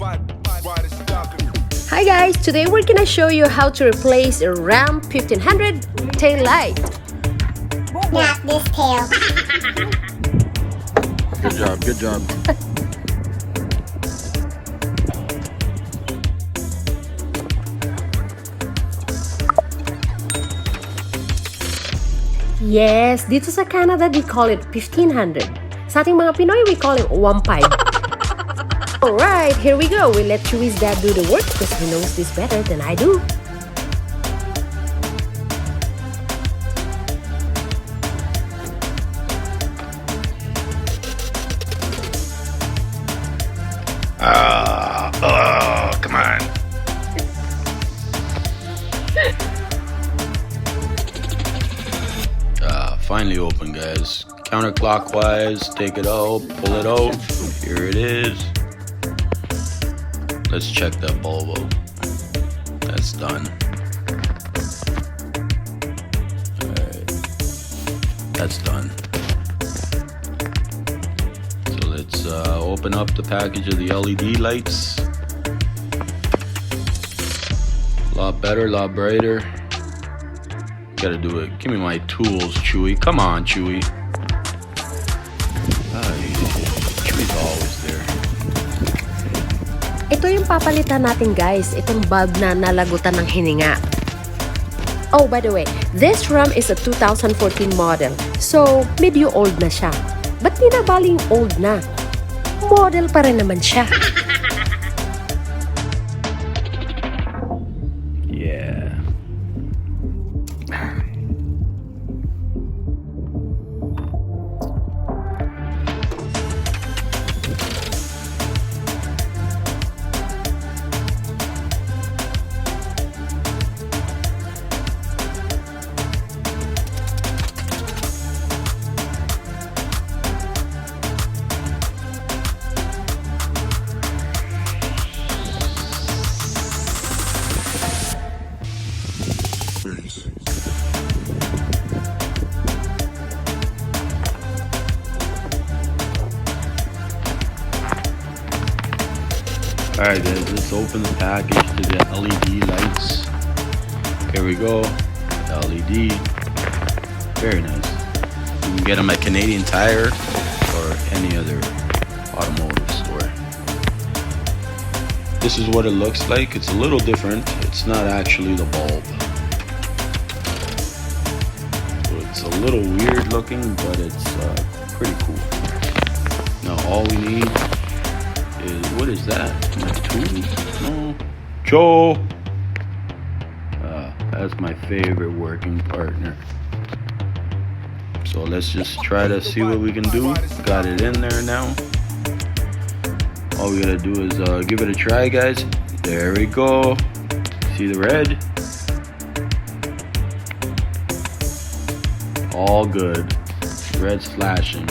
Hi guys, today we're gonna show you how to replace a Ram 1500 tail light. Not this tail. Good job, good job. Yes, dito sa Canada, they call it 1500. Sa ating mga Pinoy, we call it 15. Alright, here we go. We'll let Chewie's dad do the work because he knows this better than I do. Come on. Finally open, guys. Counterclockwise, take it out, pull it out. Here it is. Let's check that bulb out. That's done. Alright. That's done. So let's open up the package of the LED lights. A lot better, a lot brighter. Gotta do it. Give me my tools, Chewie. Come on, Chewie. Chewie's always there. Ito yung papalitan natin guys, itong bulb na nalagutan ng hininga. Oh, by the way, this Ram is a 2014 model. So, medyo old na siya. Ba't di na baling old na? Model pa rin naman siya. Yeah. Alright guys, let's open the package to the LED lights. Here we go. LED. Very nice. You can get them at Canadian Tire or any other automotive store. This is what it looks like. It's a little different. It's not actually the bulb. So it's a little weird looking, but it's pretty cool. Now all we need is, what is that? My tool? No. Joe! That's my favorite working partner. So let's just try to see what we can do. Got it in there now. All we gotta do is give it a try, guys. There we go. See the red? All good. Red's flashing.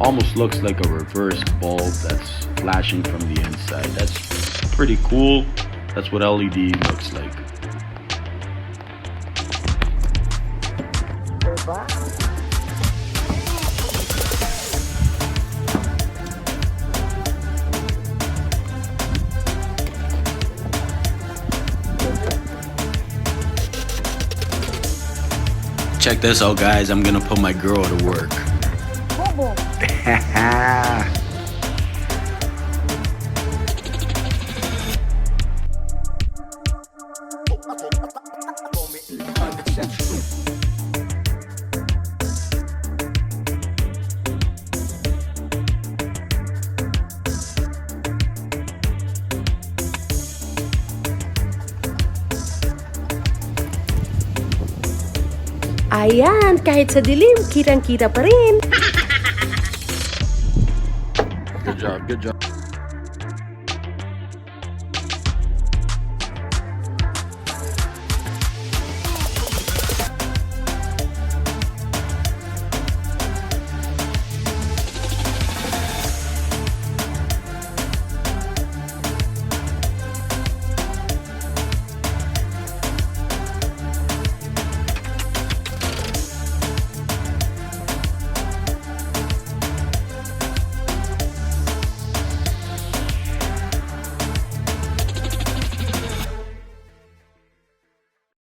Almost looks like a reverse bulb that's flashing from the inside. That's pretty cool. That's what LED looks like. Check this out, guys. I'm gonna put my girl to work. Ayan, kahit sa dilim, kitang-kita pa rin. Good job, good job.